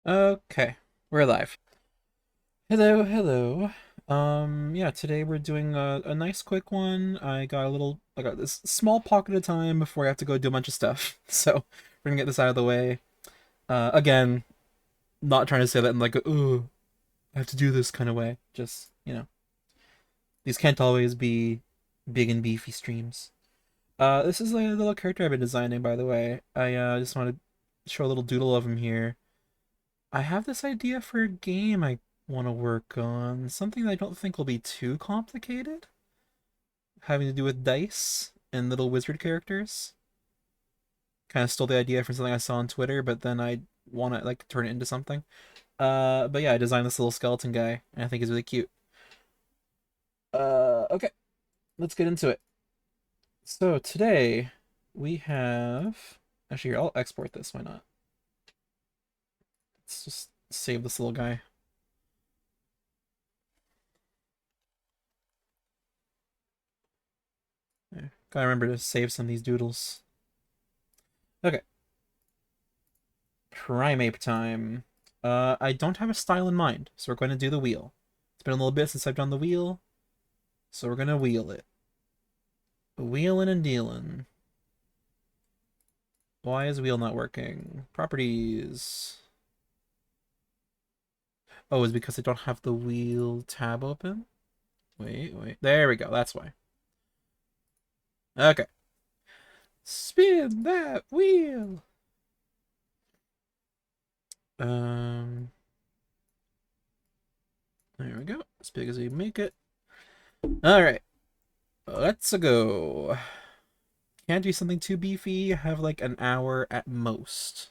Okay, we're live. Hello, hello. Yeah, today we're doing a nice quick one. I got this small pocket of time before I have to go do a bunch of stuff. So we're gonna get this out of the way. Again, not trying to say that in like oh, I have to do this kind of way. Just, these can't always be big and beefy streams. This is like a little character I've been designing, by the way. I just want to show a little doodle of him here. I have this idea for a game I want to work on. Something that I don't think will be too complicated. Having to do with dice and little wizard characters. Kind of stole the idea from something I saw on Twitter, but then I want to like turn it into something. But yeah, I designed this little skeleton guy, and I think he's really cute. Okay, let's get into it. So today we have. Actually, here, I'll export this. Why not? Let's just save this little guy. Yeah, gotta remember to save some of these doodles. Okay. Primeape time. I don't have a style in mind, so we're going to do the wheel. It's been a little bit since I've done the wheel, so we're going to wheel it. Wheeling and dealing. Why is wheel not working? Properties. Oh, is it because I don't have the wheel tab open? Wait. There we go. That's why. Okay. Spin that wheel. Um, there we go. As big as we make it. All right. Let's go. Can't do something too beefy. Have like an hour at most.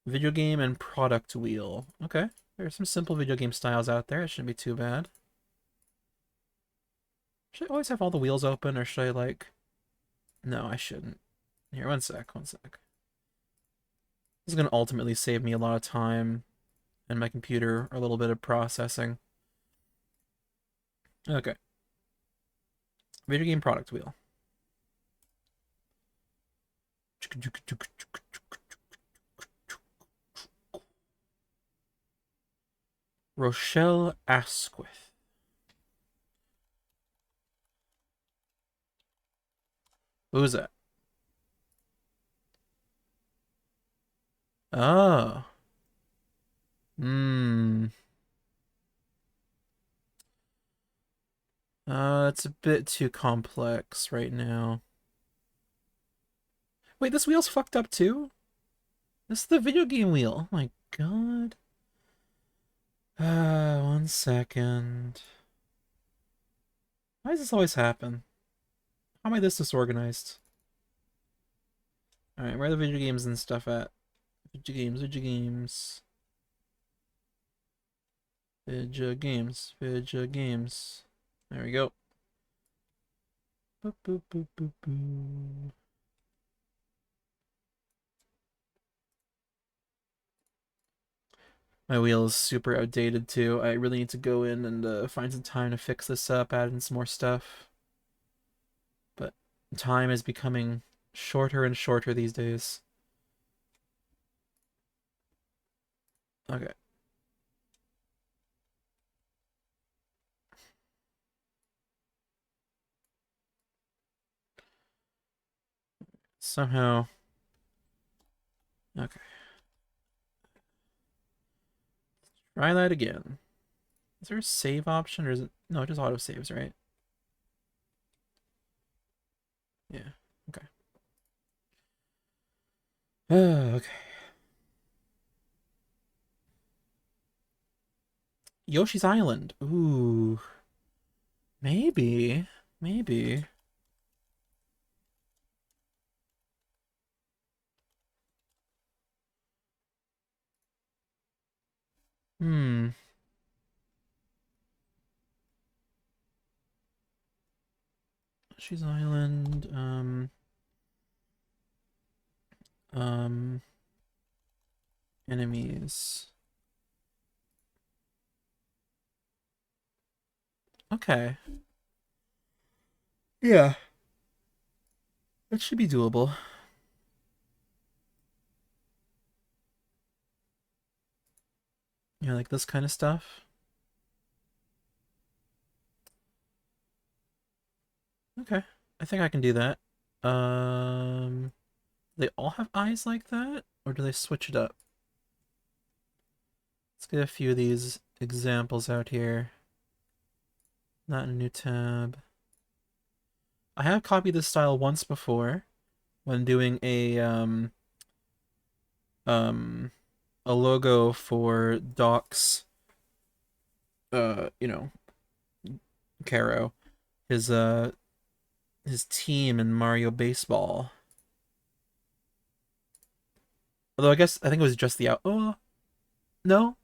Video game and product wheel. Okay. There's some simple video game styles out there. It shouldn't be too bad. Should I always have all the wheels open, or should I like... No, I shouldn't. Here, one sec. This is going to ultimately save me a lot of time and my computer a little bit of processing. Okay. Video game product wheel. Rochelle Asquith. Who's that? Oh. Hmm. It's a bit too complex right now. Wait, this wheel's fucked up too? This is the video game wheel. Oh my god. One second. Why does this always happen? How am I this disorganized? Alright, where are the video games and stuff at? Video games. Video games. There we go. Boop, boop, boop, boop, boop. My wheel is super outdated too. I really need to go in and find some time to fix this up, add in some more stuff. But time is becoming shorter and shorter these days. Okay. Somehow. Okay. Try that again. Is there a save option or is it? No, it just auto saves, right? Yeah. Okay. Okay. Yoshi's Island. Ooh. Maybe. Maybe. Hmm. Yoshi's Island. Um. Enemies. Okay. Yeah. That should be doable. You know, like this kind of stuff. Okay, I think I can do that. They all have eyes like that, or do they switch it up? Let's get a few of these examples out here. Not in a new tab. I have copied this style once before when doing um a logo for Doc's you know, Caro, his his team in Mario Baseball. Although I think it was just the out. Oh no,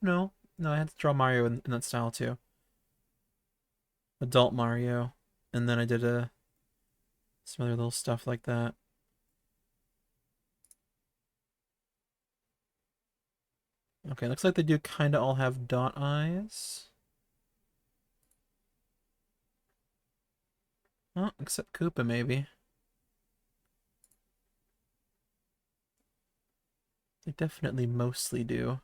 I had to draw Mario in that style too. Adult Mario, and then I did some other little stuff like that. Okay, looks like they do kind of all have dot eyes. Oh, except Koopa maybe. They definitely mostly do.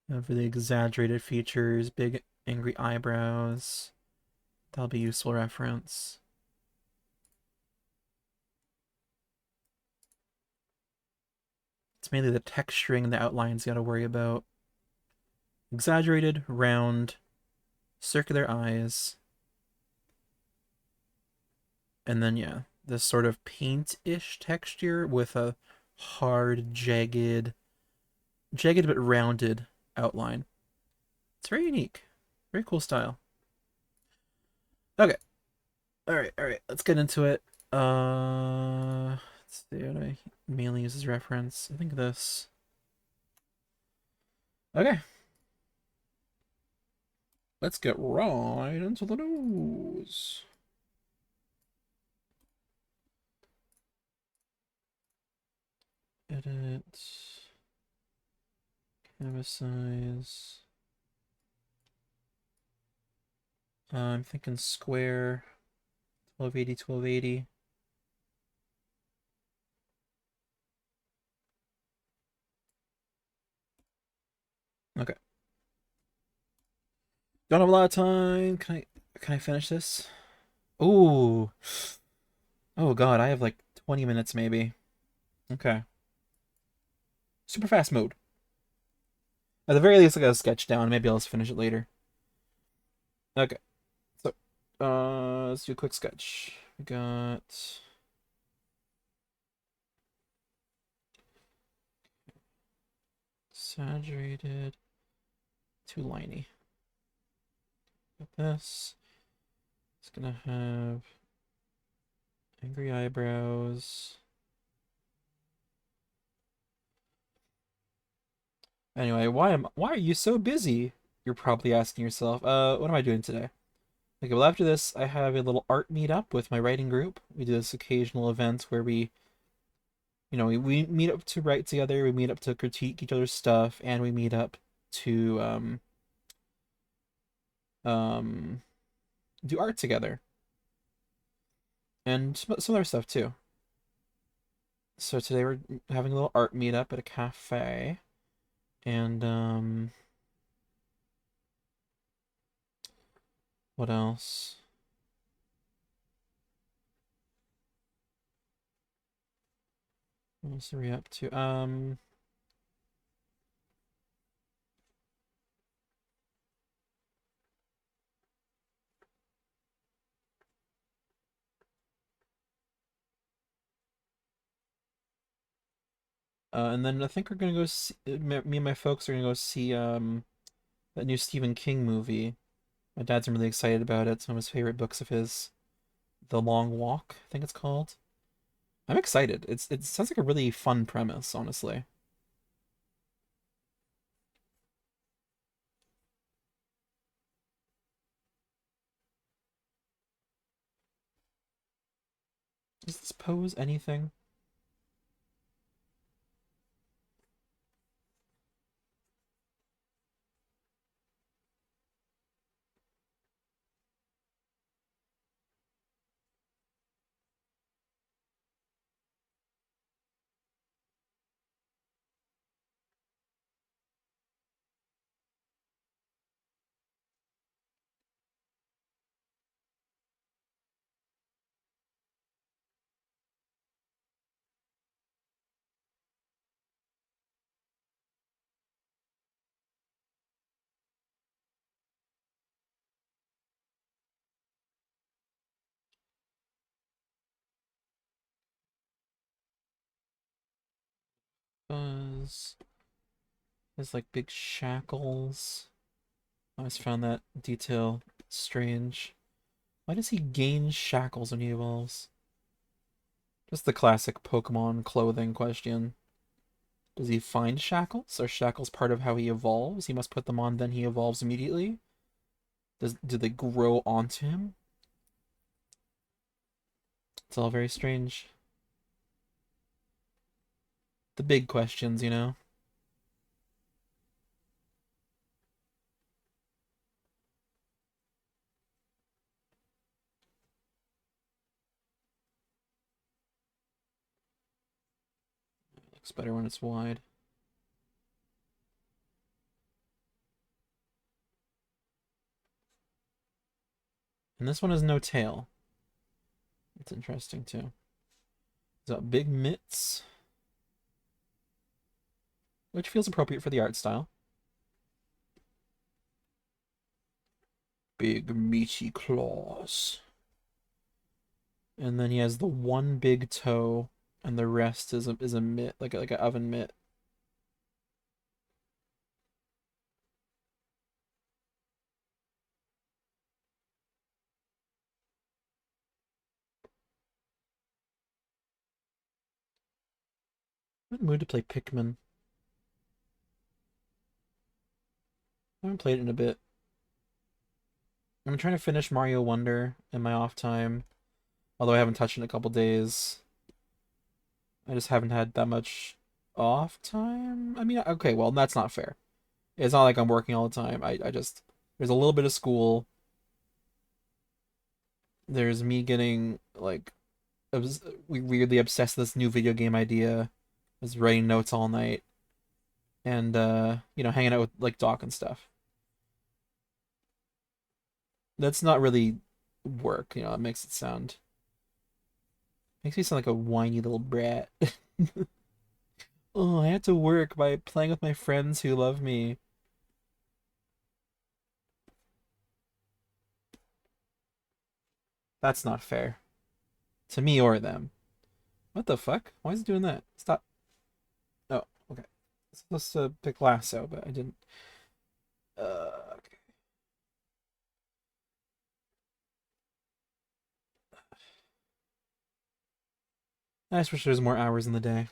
For the exaggerated features, big angry eyebrows. That'll be useful reference. It's mainly the texturing and the outlines you gotta worry about. Exaggerated, round, circular eyes. And then, yeah, this sort of paint-ish texture with a hard, jagged but rounded outline. It's very unique. Very cool style. Okay. All right. Let's get into it. Let's see what I mainly use as reference. I think this. Okay. Let's get right into the news. Edit. Canvas size. I'm thinking square. 1280, 1280. Okay. Don't have a lot of time. Can I finish this? Ooh. Oh god, I have like 20 minutes maybe. Okay. Super fast mode. At the very least, I got a sketch down. Maybe I'll just finish it later. Okay. So, let's do a quick sketch. We got exaggerated, too liney. Got this. It's gonna have angry eyebrows. Anyway, why are you so busy? You're probably asking yourself. What am I doing today? Okay, well after this, I have a little art meetup with my writing group. We do this occasional event where we meet up to write together, we meet up to critique each other's stuff, and we meet up to um do art together and some other stuff too. So today we're having a little art meetup at a cafe, and what else? What else are we up to? And then I think we're gonna go see, me and my folks are gonna go see that new Stephen King movie. My dad's really excited about it. It's one of his favorite books of his. The Long Walk, I think it's called. I'm excited. It sounds like a really fun premise, honestly. Does this pose anything? Buzz has like big shackles. I always found that detail strange. Why does he gain shackles when he evolves? Just the classic Pokemon clothing question. Does he find shackles? Are shackles part of how he evolves? He must put them on, then he evolves immediately? Do they grow onto him? It's all very strange. The big questions, you know? Looks better when it's wide. And this one has no tail. It's interesting too. He's got big mitts, which feels appropriate for the art style. Big meaty claws. And then he has the one big toe, and the rest is a mitt, like an oven mitt. I'm in the mood to play Pikmin. I haven't played it in a bit. I'm trying to finish Mario Wonder in my off time, although I haven't touched it in a couple days. I just haven't had that much off time. I mean, okay, well, that's not fair. It's not like I'm working all the time. I just there's a little bit of school. There's me getting like weirdly obsessed with this new video game idea. I was writing notes all night and hanging out with like Doc and stuff. That's not really work, it makes me sound like a whiny little brat. Oh, I had to work by playing with my friends who love me. That's not fair. To me or them. What the fuck? Why is it doing that? Stop. Oh, okay. It's supposed to pick lasso, but I didn't. Okay. I just wish there was more hours in the day.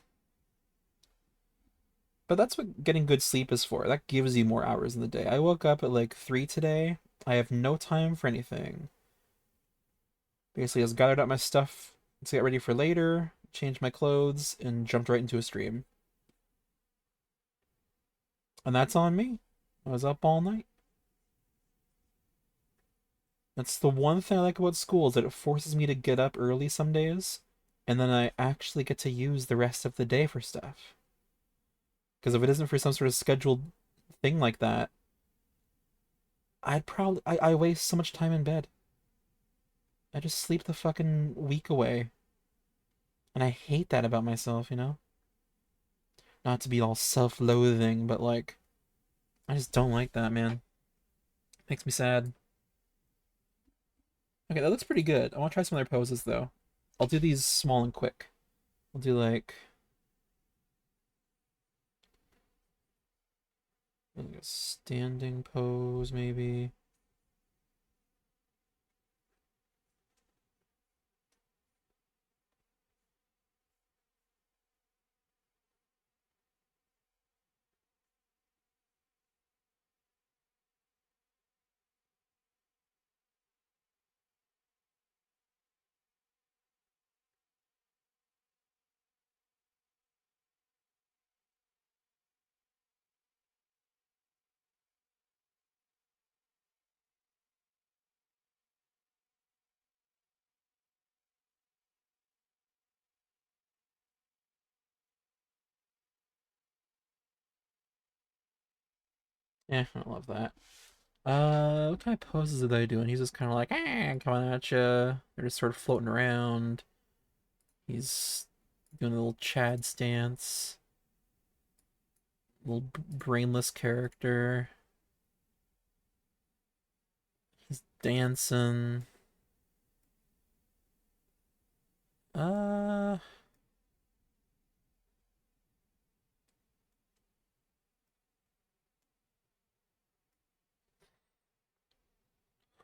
But that's what getting good sleep is for. That gives you more hours in the day. I woke up at like 3 today. I have no time for anything. Basically, I just gathered up my stuff to get ready for later, changed my clothes, and jumped right into a stream. And that's on me. I was up all night. That's the one thing I like about school is that it forces me to get up early some days, and then I actually get to use the rest of the day for stuff. Because if it isn't for some sort of scheduled thing like that, I waste so much time in bed. I just sleep the fucking week away. And I hate that about myself. Not to be all self-loathing, but like I just don't like that, man. Makes me sad. Okay, that looks pretty good. I want to try some other poses though. I'll do these small and quick. I'll do like a standing pose maybe. Yeah, I love that. What kind of poses are they doing? He's just kind of like, coming at you. They're just sort of floating around. He's doing a little Chad stance. Little brainless character. He's dancing. Uh,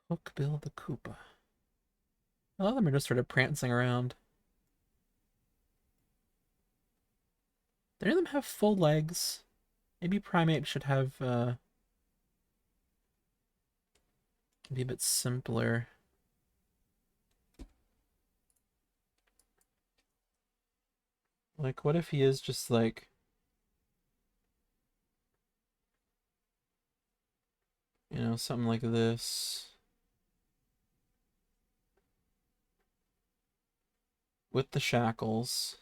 Hookbill the Koopa. A lot of them are just sort of prancing around. Do any of them have full legs? Maybe Primeape should have, be a bit simpler. Like, what if he is just like... You know, something like this. With the shackles.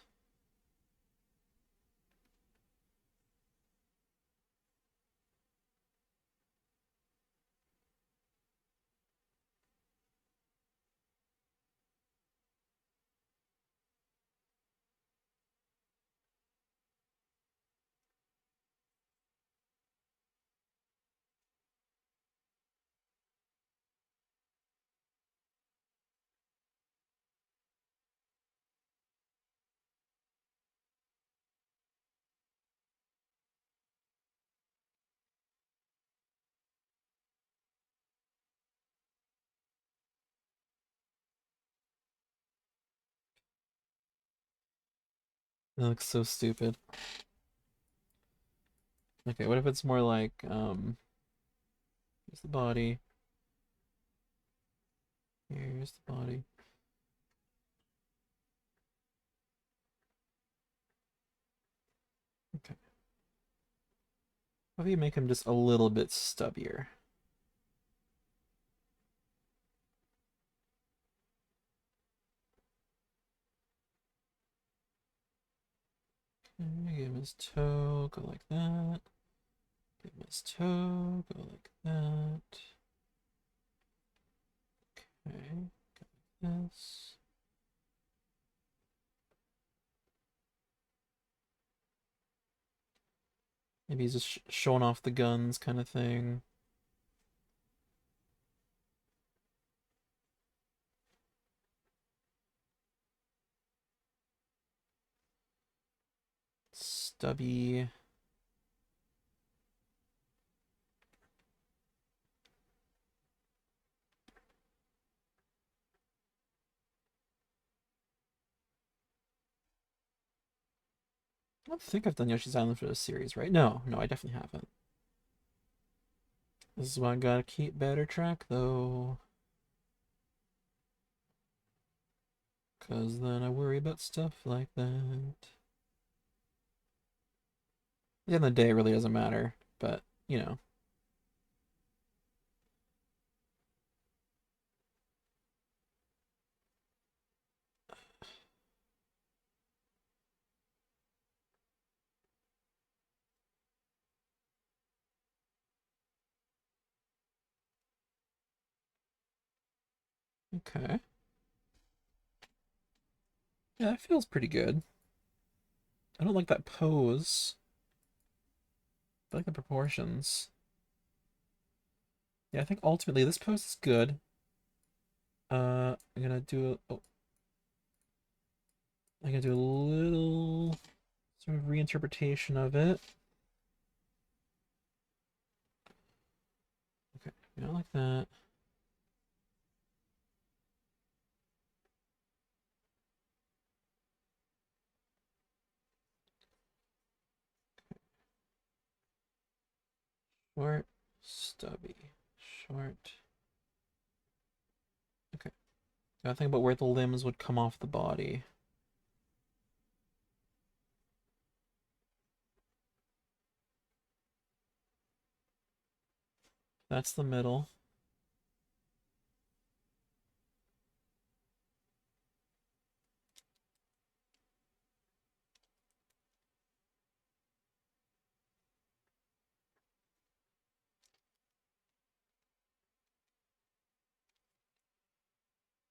It looks so stupid. Okay, what if it's more like, here's the body. Here's the body. Okay. What if you make him just a little bit stubbier? Okay, give him his toe, go like that. Give him his toe, go like that. Okay, go like this. Maybe he's just showing off the guns kind of thing. Stubby. I don't think I've done Yoshi's Island for this series, right? No, no, I definitely haven't. This is why I gotta keep better track, though. Because then I worry about stuff like that. At the end of the day, it really doesn't matter, but, you know. Okay. Yeah, that feels pretty good. I don't like that pose. I like the proportions. Yeah, I think ultimately this pose is good. I'm gonna do a, oh, I'm gonna do a little sort of reinterpretation of it. Okay, not like that. Short, stubby, short. Okay, gotta think about where the limbs would come off the body. That's the middle.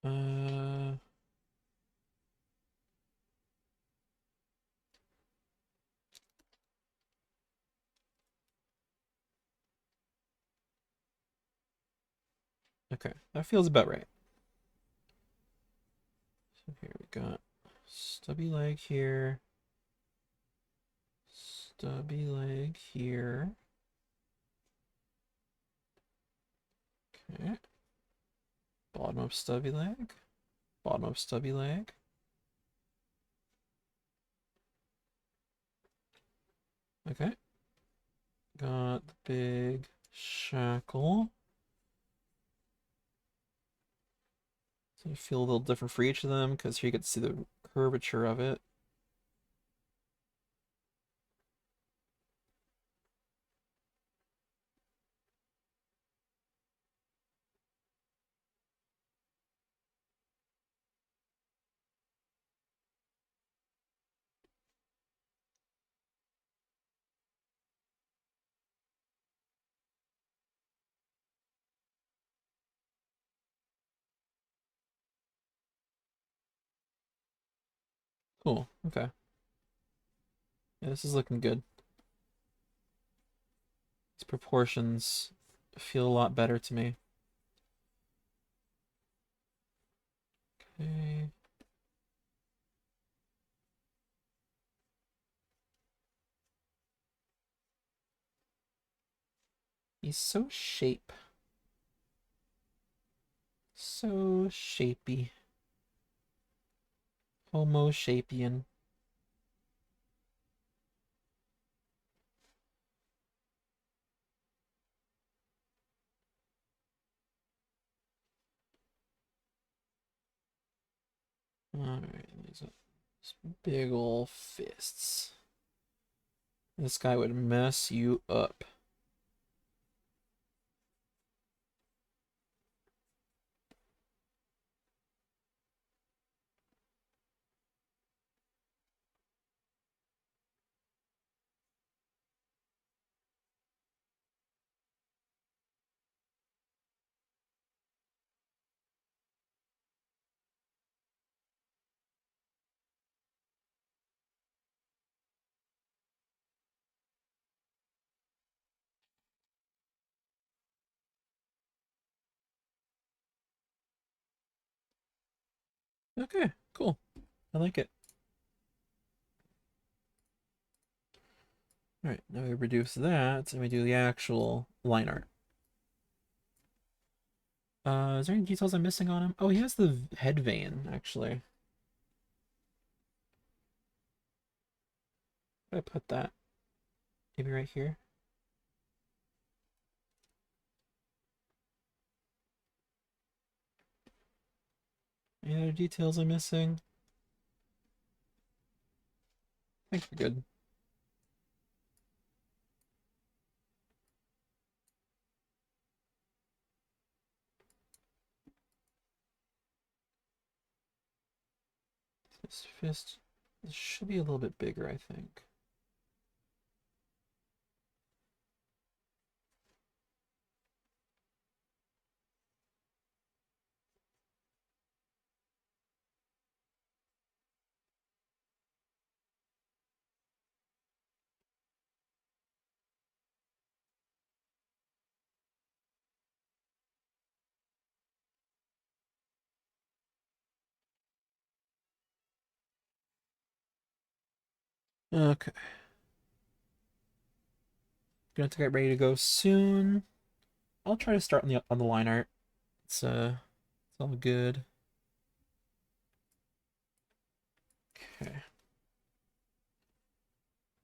Uh, okay, that feels about right. So here we got stubby leg here, stubby leg here. Okay. Bottom of stubby leg. Bottom of stubby leg. Okay. Got the big shackle. So you feel a little different for each of them because here you get to see the curvature of it. Cool. Okay. Yeah, this is looking good. These proportions feel a lot better to me. Okay. He's so shape. So shapy. Homo sapien. Alright, these big ol' fists. This guy would mess you up. Okay, cool. I like it. Alright, now we reduce that and we do the actual line art. Is there any details I'm missing on him? Oh, he has the head vein, actually. Where did I put that? Maybe right here? Any other details I'm missing? I think we're good. This fist this should be a little bit bigger, I think. Okay. Gonna get ready to go soon. I'll try to start on the line art. It's all good. Okay.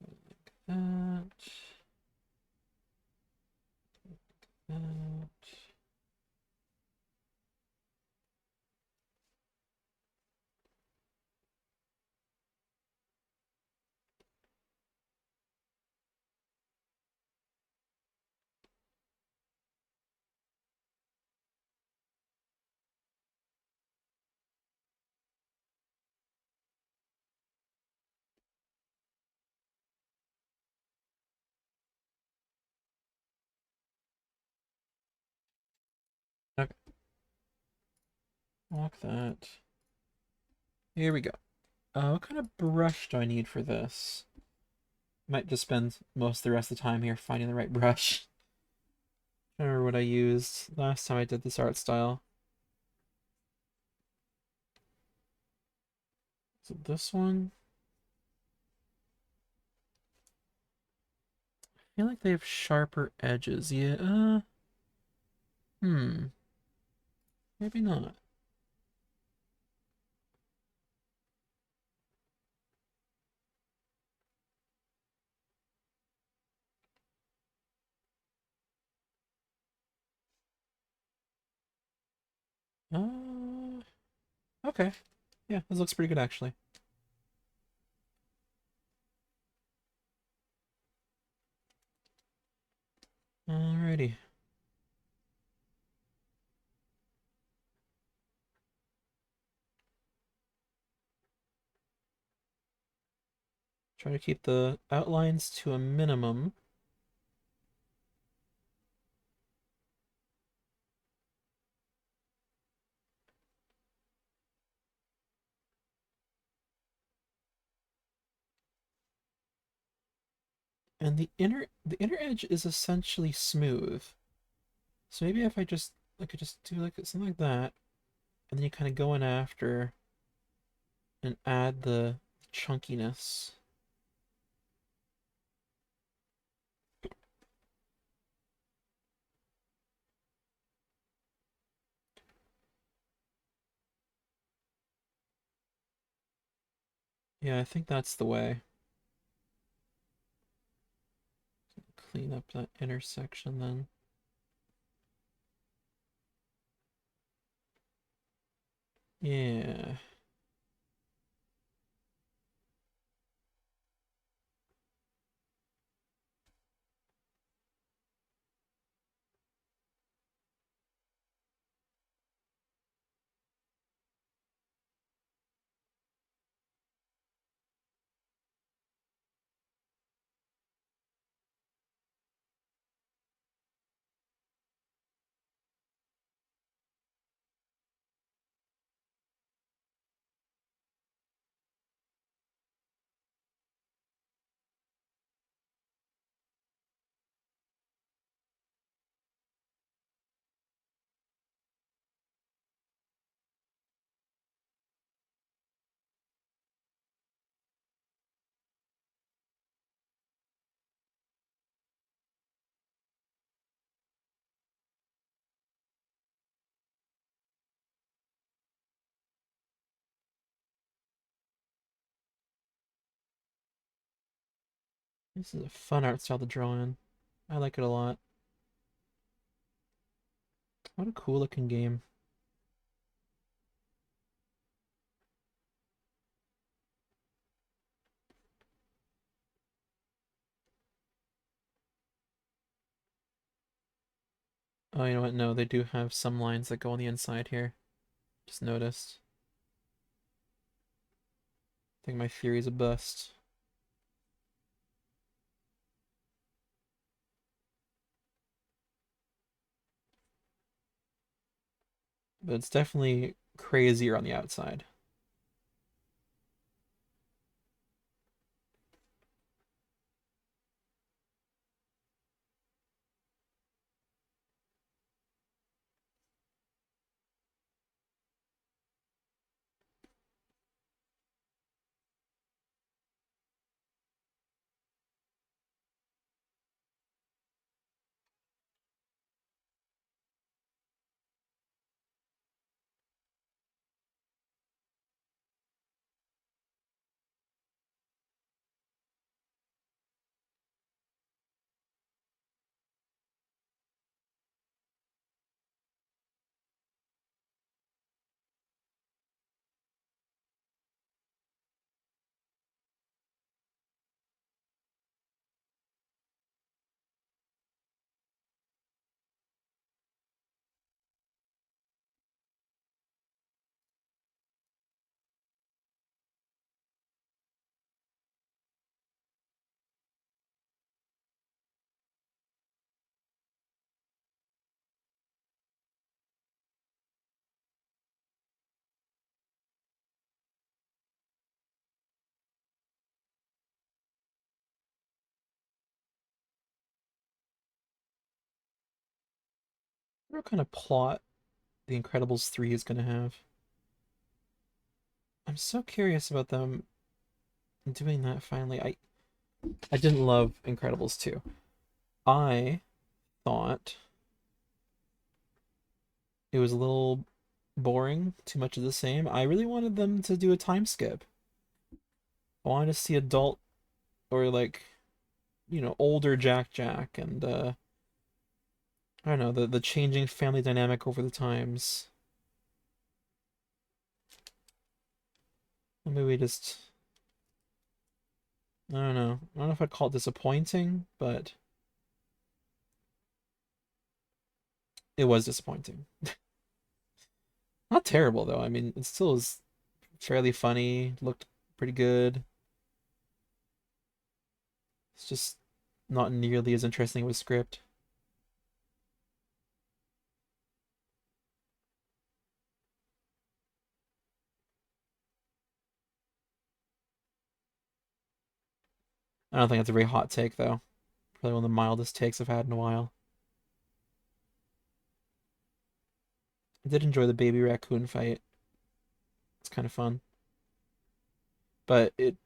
Like that. That. Okay. Lock that. Here we go. What kind of brush do I need for this? Might just spend most of the rest of the time here finding the right brush. I remember what I used last time I did this art style. Is it this one? I feel like they have sharper edges. Yeah, Maybe not. Uh, okay. Yeah, this looks pretty good actually. Alrighty. Try to keep the outlines to a minimum. And the inner edge is essentially smooth. So maybe if I could just do like something like that, and then you kind of go in after and add the chunkiness. Yeah, I think that's the way. Clean up that intersection then. Yeah. This is a fun art style to draw in. I like it a lot. What a cool looking game. Oh, you know what? No, they do have some lines that go on the inside here. Just noticed. I think my theory's a bust. But it's definitely crazier on the outside. What kind of plot The Incredibles 3 is gonna have? I'm so curious about them doing that finally. I didn't love Incredibles 2. I thought it was a little boring, too much of the same. I really wanted them to do a time skip. I wanted to see adult or like, older Jack and I don't know, the changing family dynamic over the times. The movie just I don't know. I don't know if I'd call it disappointing, but it was disappointing. Not terrible though. I mean, it still is fairly funny, looked pretty good. It's just not nearly as interesting with script. I don't think it's a very hot take though. Probably one of the mildest takes I've had in a while. I did enjoy the baby raccoon fight. It's kind of fun. But it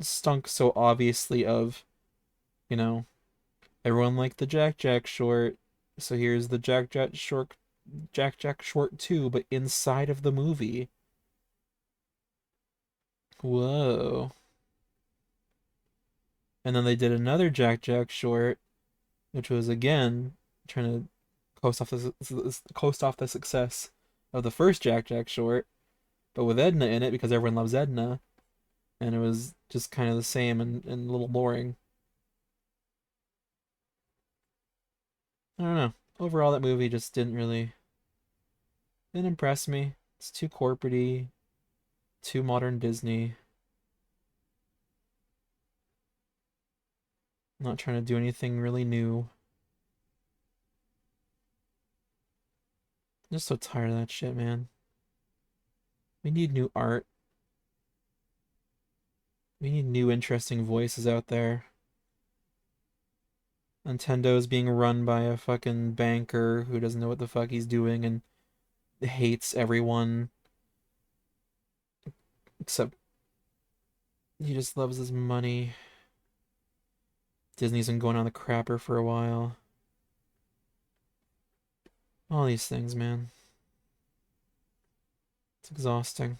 stunk so obviously of, you know, everyone liked the Jack Jack short. So here's the Jack Jack short 2, but inside of the movie. Whoa. And then they did another Jack Jack short, which was again trying to coast off the success of the first Jack Jack short, but with Edna in it because everyone loves Edna, and it was just kind of the same and a little boring. I don't know. Overall, that movie just didn't impress me. It's too corporatey, too modern Disney. Not trying to do anything really new. I'm just so tired of that shit, man. We need new art. We need new interesting voices out there. Nintendo's being run by a fucking banker who doesn't know what the fuck he's doing and hates everyone except he just loves his money. Disney's been going on the crapper for a while. All these things, man. It's exhausting.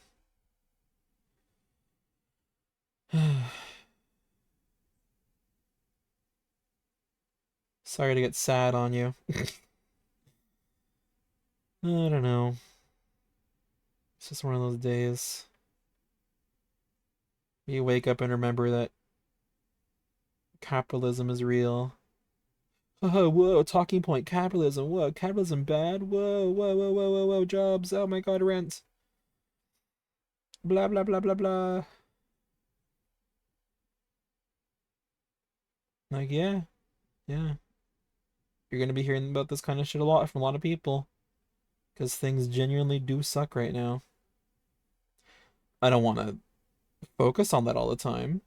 Sorry to get sad on you. I don't know. It's just one of those days. You wake up and remember that capitalism is real. Oh, whoa, talking point, capitalism. Whoa, capitalism bad. Whoa, whoa, whoa, whoa, whoa, whoa, jobs. Oh my god, rent. Blah, blah, blah, blah, blah. Like, yeah, yeah. You're gonna be hearing about this kind of shit a lot from a lot of people. Because things genuinely do suck right now. I don't want to focus on that all the time.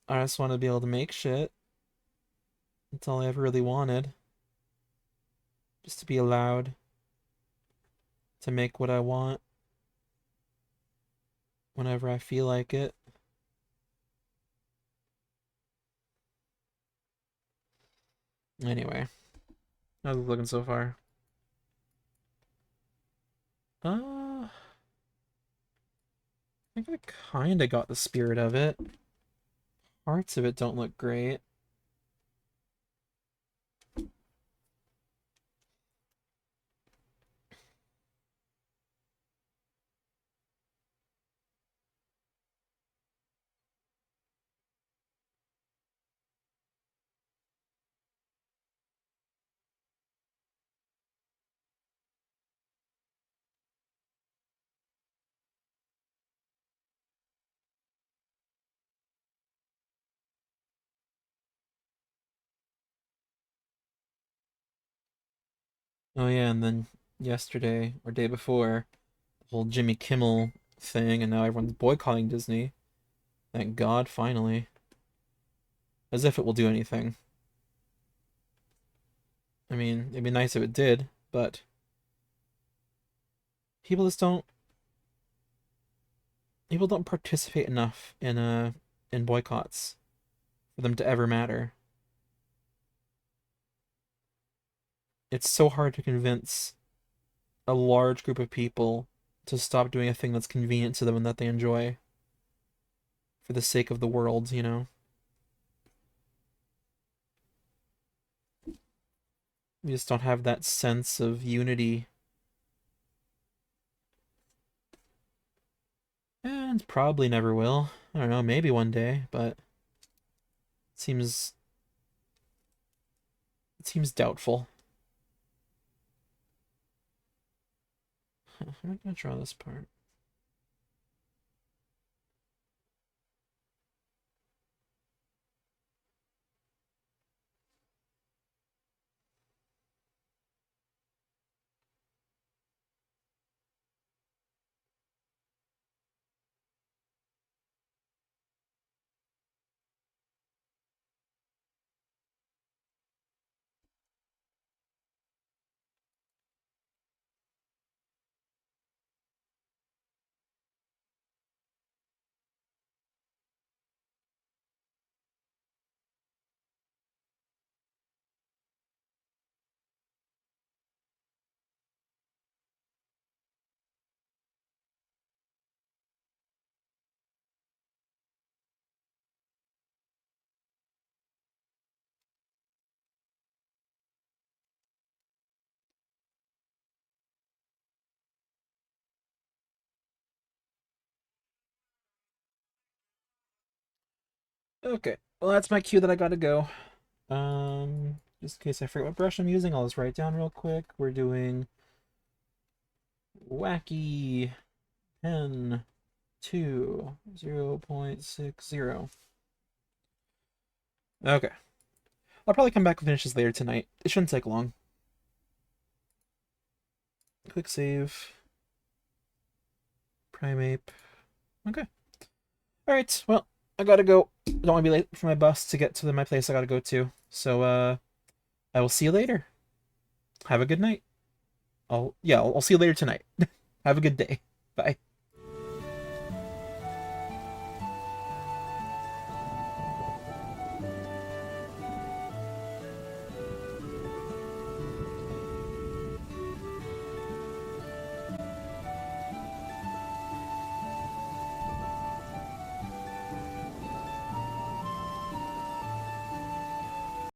I just want to be able to make shit. That's all I ever really wanted. Just to be allowed to make what I want whenever I feel like it. Anyway, how's it looking so far? I think I kind of got the spirit of it. Parts of it don't look great. Oh yeah, and then yesterday or day before, the whole Jimmy Kimmel thing, and now everyone's boycotting Disney. Thank God, finally. As if it will do anything. I mean, it'd be nice if it did, but people just don't people don't participate enough in boycotts for them to ever matter. It's so hard to convince a large group of people to stop doing a thing that's convenient to them and that they enjoy for the sake of the world, you know? We just don't have that sense of unity. And probably never will. I don't know, maybe one day, but it seems it seems doubtful. I'm gonna draw this part. Okay, well that's my cue that I gotta go. Just in case I forget what brush I'm using, I'll just write it down real quick. We're doing wacky pen 2 0.60. Okay. I'll probably come back and finish this later tonight. It shouldn't take long. Quick save. Primeape. Okay. Alright, well, I gotta go. Don't want to be late for my bus to get to my place I gotta go to. So, I will see you later. Have a good night. I'll see you later tonight. Have a good day. Bye.